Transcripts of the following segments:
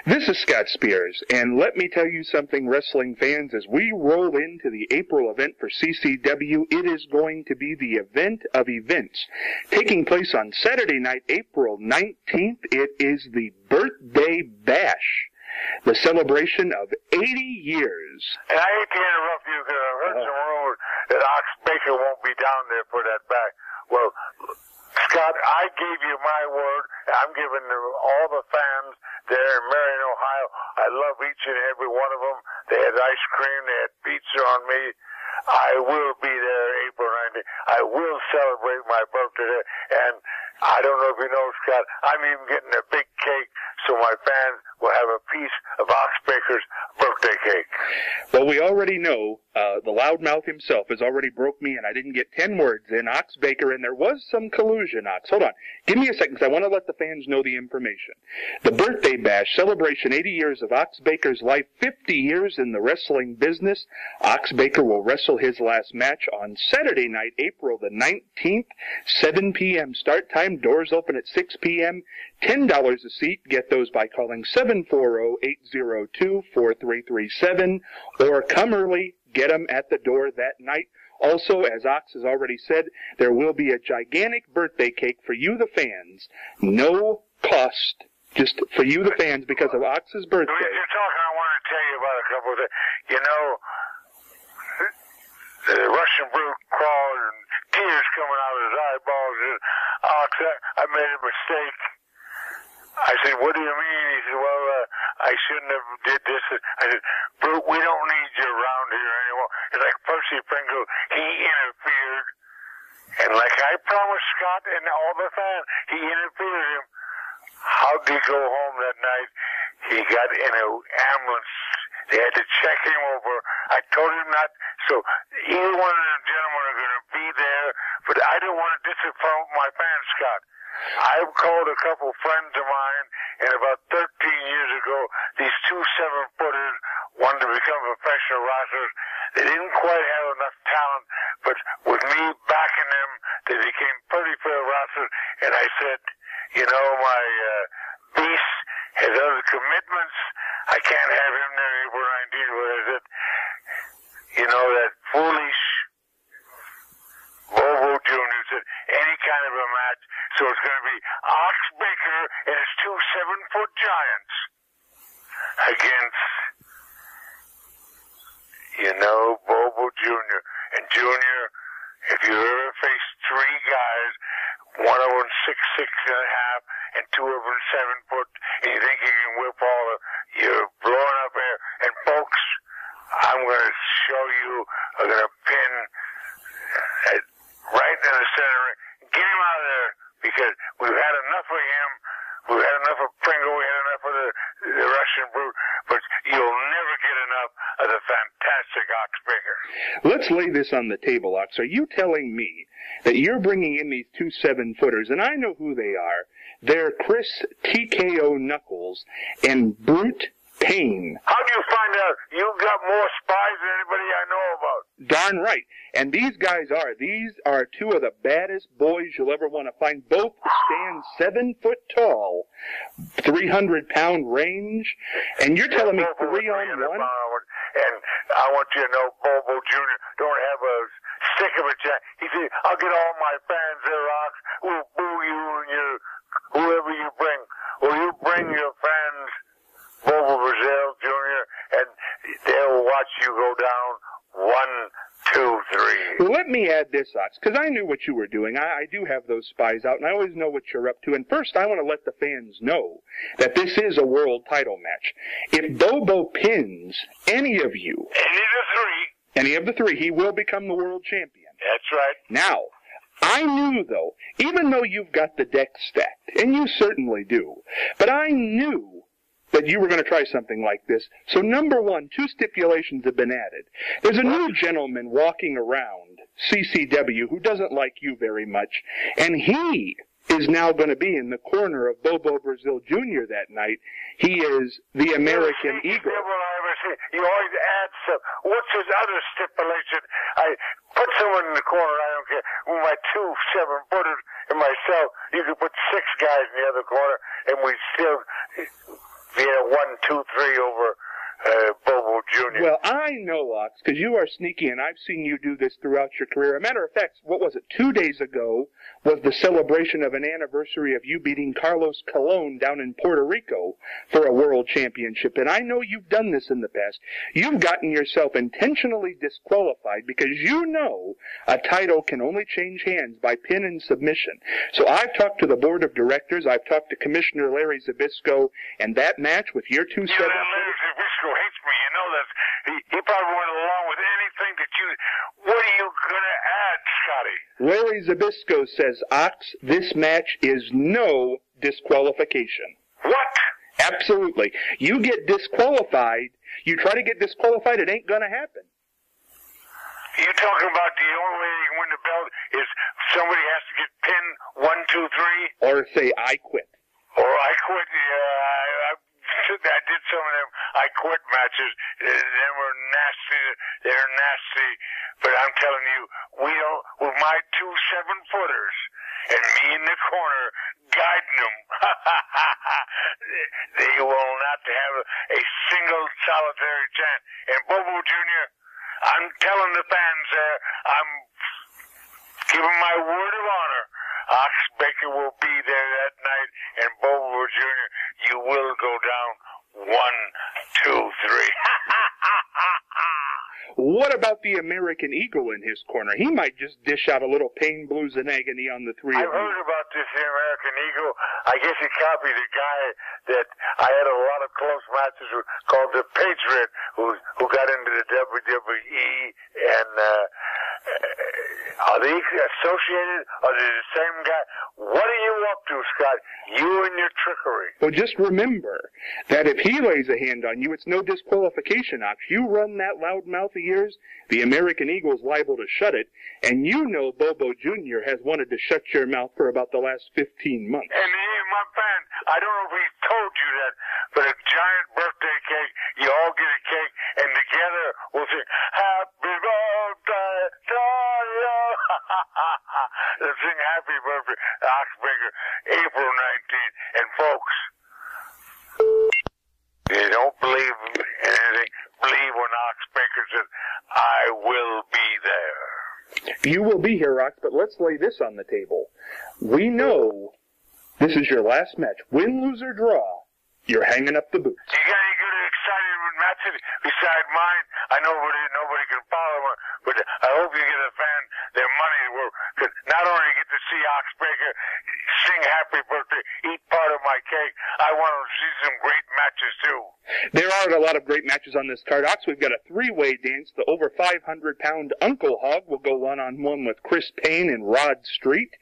This is Scott Spears, and let me tell you something, wrestling fans, as we roll into the April event for CCW, it is going to be the event of events. Taking place on Saturday night, April 19th, it is the Birthday Bash, the celebration of 80 years. And I hate to interrupt you because I've heard some rumors that Ox Baker won't be down there for that back. Well, Scott, I gave you my word. I'm giving all the fans there in Marion, Ohio. I love each and every one of them. They had ice cream. They had pizza on me. I will be there April 19th. I will celebrate my birthday there. And I don't know if you know, Scott, I'm even getting a big cake so my fans will have a piece of Ox Baker's birthday cake. Well, we already know the loudmouth himself has already broke me, and I didn't get 10 words in, Ox Baker, and there was some collusion, Ox. Hold on. Give me a second, because I want to let the fans know the information. The Birthday Bash celebration, 80 years of Ox Baker's life, 50 years in the wrestling business. Ox Baker will wrestle his last match on Saturday night, April the 19th, 7 p.m. start time. Doors open at 6 p.m. $10 a seat. Get those by calling 740-802-4337 or come early. Get them at the door that night. Also, as Ox has already said, there will be a gigantic birthday cake for you, the fans. No cost, just for you, the fans, because of Ox's birthday. When you're talking, I want to tell you about a couple of things. You know, the Russian brute crawled and tears coming out of his eyeballs. And Ox, I made a mistake. I said, what do you mean? He said, well, I shouldn't have did this. I said, Brute, we don't need you around here anymore. It's like Percy Pringle, he interfered. And like I promised Scott and all the fans, he interfered him. How'd he go home that night? He got in an ambulance. They had to check him over. I told him not. So either one of them gentlemen are going to be there, but I didn't want to disappoint my fans, Scott. I've called a couple friends of mine, and about 13 years ago, these two 7-footers wanted to become professional wrestlers. They didn't quite have enough talent, but with me backing them, they became pretty fair wrestlers. And I said, you know, my beast has other commitments. I can't have him there April 19th. But I said, you know, that foolish Bobo Jr. said, any kind of a match. So it's going to be Ox Baker and his two 7-foot giants against, you know, Bobo Jr. And Jr., if you ever face three guys, one of them 6'6" and a half, and two of them 7 foot, and you think you can whip all of, you're blowing up air. And folks, I'm going to show you, I'm going to pin right in the center. Get him out of there, because we've had enough of him. We've had enough of Pringle. We had enough of the Russian brute. But you'll never get enough of the fantastic Ox Baker. Let's lay this on the table, Ox. Are you telling me that you're bringing in these two 7-footers, and I know who they are? They're Chris TKO Knuckles and Brute Payne. How do you find out? You've got more spies than anybody I know about. Darn right. And these are two of the baddest boys you'll ever want to find. Both stand 7 foot tall, 300-pound range. And you're telling me 3-on-1? And I want you to know, Bobo Jr. don't have a stick of a chance. He said, I'll get all my fans there, Ox. We'll boo you and whoever you bring. Well, you bring your fans, Bobo Brazil Jr., and they'll watch you go down 1, 2, 3. Well, let me add this, Ox, because I knew what you were doing. I do have those spies out, and I always know what you're up to. And first, I want to let the fans know that this is a world title match. If Bobo pins any of you, any of the three, he will become the world champion. That's right. Now, I knew, though, even though you've got the deck stacked, and you certainly do, but I knew that you were going to try something like this. So number one, 2 stipulations have been added. There's a new gentleman walking around CCW who doesn't like you very much, and he is now going to be in the corner of Bobo Brazil Jr. that night. He is the American Eagle. You always add some. What's his other stipulation? I put someone in the corner, I don't care. With my 2 7-footers and myself, you could put 6 guys in the other corner, and we still... Yeah, 1-2-3 over Bobo Jr. Well, I know, Ox, because you are sneaky, and I've seen you do this throughout your career. A matter of fact, what was it, 2 days ago was the celebration of an anniversary of you beating Carlos Colon down in Puerto Rico for a world championship. And I know you've done this in the past. You've gotten yourself intentionally disqualified because you know a title can only change hands by pin and submission. So I've talked to the board of directors, I've talked to Commissioner Larry Zbyszko, and that match with your 2-7... Yeah, Larry Zbyszko hates me. You know that. He probably went along with anything that you... What are you going to add, Scotty? Larry Zbyszko says, Ox, this match is no disqualification. What? Absolutely. You get disqualified, you try to get disqualified, it ain't going to happen. You talking about the only way you can win the belt is somebody has to get pinned 1, 2, 3? Or say, I quit. Or I quit. I did some of them I quit matches. They were nasty. They're nasty. But I'm telling you, with my 2 7-footers and me in the corner guiding them, they will not have a single solitary chance. And Bobo Jr., I'm telling the fans there, I'm giving my word of honor. Ox Baker will be there that night, and Bobo Jr., you will go down 1, 2, 3. What about the American Eagle in his corner? He might just dish out a little pain, blues, and agony on the 3 of you. I've heard about this American Eagle. I guess he copied a guy that I had a lot of close matches with called the Patriot, who got into the WWE, and are they associated? Are they the same guy? What are you up to, Scott? You and your trickery. Well, just remember that if he lays a hand on you, it's no disqualification, Ox. You run that loud mouth of yours, the American Eagle's liable to shut it, and you know Bobo Jr. has wanted to shut your mouth for about the last 15 months. And my fan, I don't know if he told you that, but a giant birthday cake, you all get a cake, and together we'll sing, Happy Birthday to you. They'll sing Happy Birthday, Ox Baker, April 19th. And folks, you don't believe anything, believe when Ox Baker says, I will be there. You will be here, Ox, but let's lay this on the table. We know this is your last match. Win, lose, or draw, you're hanging up the boots. You got any good exciting matches beside mine? I know nobody can follow one, but I hope you get a fan their money's worth. Because not only get to see Ox Baker sing Happy Birthday, eat part of my cake, I want to see some great matches too. There are a lot of great matches on this card, Ox. We've got a 3-way dance. The over 500-pound Uncle Hog will go one-on-1 with Chris Payne and Rod Street.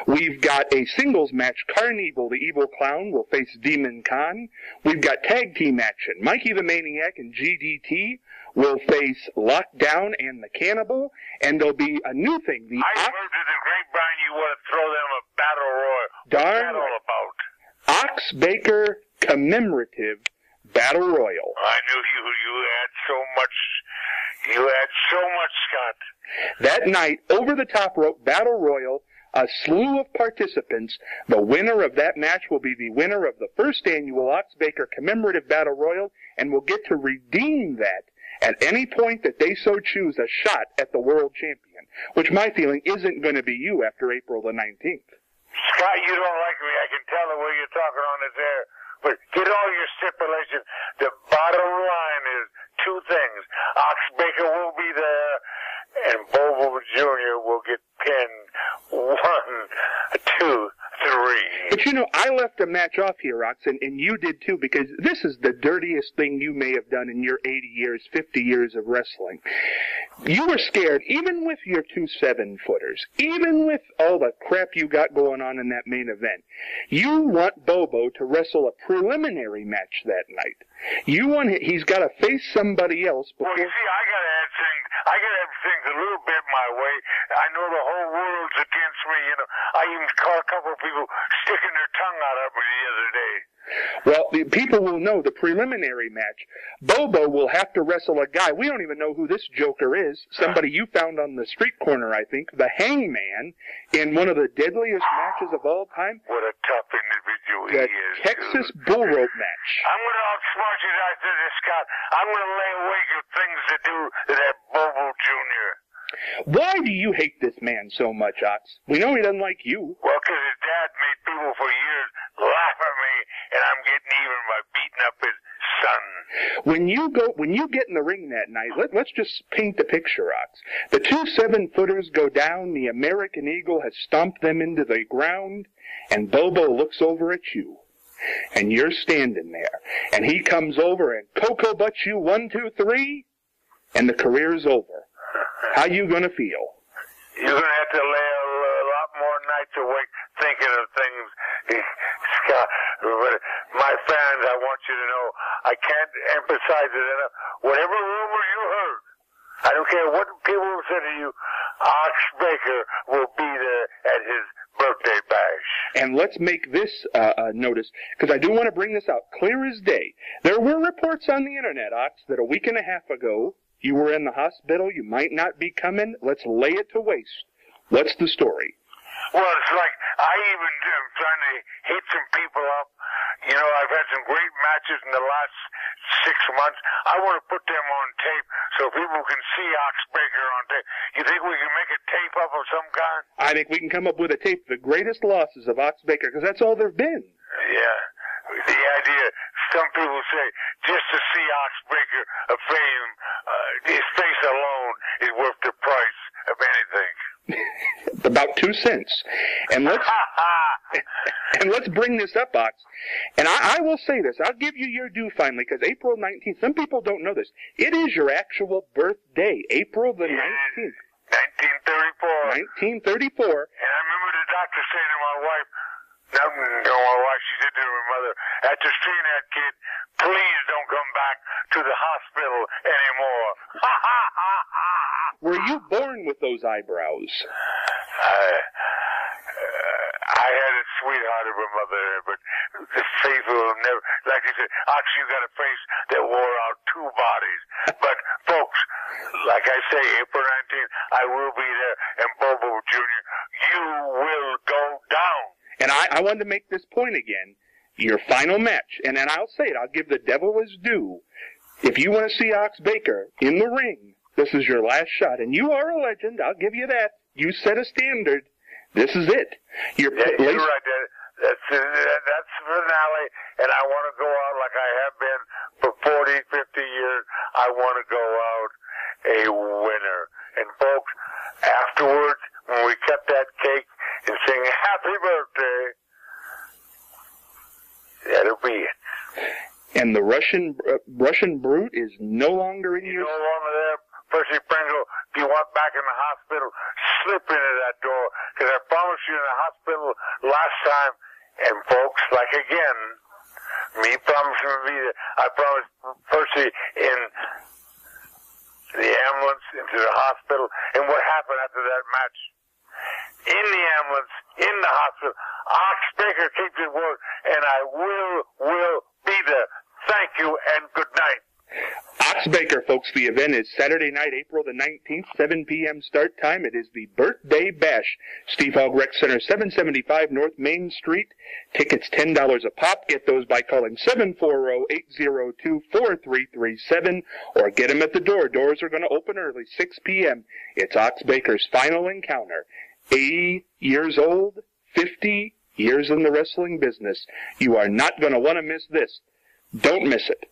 We've got a singles match. Carnival, the Evil Clown, will face Demon Khan. We've got tag team action. Mikey the Maniac and GDT will face Lockdown and the Cannibal. And there'll be a new thing. I heard to the grapevine you want to throw them a battle royal. Darn. What's that all about? Ox Baker Commemorative Battle Royal. I knew you had so much. You had so much, Scott. That night, over the top rope Battle Royal, a slew of participants. The winner of that match will be the winner of the first annual Ox Baker Commemorative Battle Royal, and will get to redeem that at any point that they so choose a shot at the world champion, which my feeling isn't going to be you after April the 19th. Scott, you don't like me. I can tell the way you're talking on this air. But get all your stipulations. The bottom line is 2 things. Ox Baker will be there, and Bobo Jr. will get pinned 1, 2, 3. But you know, I left a match off here, Ox, and you did too, because this is the dirtiest thing you may have done in your 80 years, 50 years of wrestling. You were scared, even with your 2 7-footers, even with all the crap you got going on in that main event. You want Bobo to wrestle a preliminary match that night. He's got to face somebody else before... Well, you see, I got to have things a little bit my way. I know the whole world's against me, you know. I even caught a couple of people sticking their tongue out at me the other day. Well, the people will know the preliminary match. Bobo will have to wrestle a guy. We don't even know who this joker is. Somebody you found on the street corner, I think. The Hangman, in one of the deadliest matches of all time. What a tough individual the Texas bull rope match. I'm going to outsmart you after this, Scott. I'm going to lay awake of things to do to that Bobo Jr. Why do you hate this man so much, Ox? We know he doesn't like you. Well, because his dad made people for years laugh at me, and I'm getting even by beating up his son. When you get in the ring that night, let's just paint the picture, Ox. The 2 7-footers go down, the American Eagle has stomped them into the ground, and Bobo looks over at you. And you're standing there. And he comes over and cocoa butts you 1, 2, 3, and the career's over. How you gonna feel? You're going to have to lay a lot more nights awake thinking of things, Scott. But my fans, I want you to know, I can't emphasize it enough. Whatever rumor you heard, I don't care what people say to you, Ox Baker will be there at his birthday bash. And let's make this notice, because I do want to bring this out clear as day. There were reports on the internet, Ox, that a week and a half ago, you were in the hospital, you might not be coming. Let's lay it to waste. What's the story? Well, it's like I even am trying to hit some people up. You know, I've had some great matches in the last 6 months. I want to put them on tape so people can see Ox Baker on tape. You think we can make a tape up of some kind? I think we can come up with a tape, the greatest losses of Ox Baker, because that's all there have been. Yeah. The idea, some people say, just to see Ox Baker of fame, his face alone is worth the price of anything. About 2 cents. And let's bring this up, Ox. And I will say this. I'll give you your due finally, because April 19th, some people don't know this. It is your actual birthday, April the 19th. 1934. 1934. And I remember the doctor saying to my wife, my wife, she said to her mother, after seeing that kid, please don't come back to the hospital anymore. Were you born with those eyebrows? I had a sweetheart of a mother, but the face will never, like you said, Ox, you got a face that wore out 2 bodies. But folks, like I say, April 19th, I will be there, and Bobo Jr., you will go down. And I wanted to make this point again, your final match, and then I'll say it, I'll give the devil his due. If you want to see Ox Baker in the ring, this is your last shot. And you are a legend, I'll give you that. You set a standard. This is it. You're right. That's the finale, and I want to go out like I have been for 40, 50 years. I want to go out a winner. And folks, afterwards, when we cut that cake and sing happy birthday, that'll be it. And the Russian brute is no longer in your... No longer there. Percy Pringle, if you want back in the hospital, slip into that door. Because I promised you in the hospital last time, and folks, like again, me promising to be there, I promised Percy in the ambulance into the hospital. And what happened after that match? In the ambulance, in the hospital, Ox Baker keeps his word, and I will be there. Thank you and good night. Ox Baker, folks, the event is Saturday night, April the 19th, 7 p.m. start time. It is the Birthday Bash. Steve Hogg Rec Center, 775 North Main Street. Tickets $10 a pop. Get those by calling 740-802-4337 or get them at the door. Doors are going to open early, 6 p.m. It's Ox Baker's final encounter. 80 years old, 50 years in the wrestling business. You are not going to want to miss this. Don't miss it.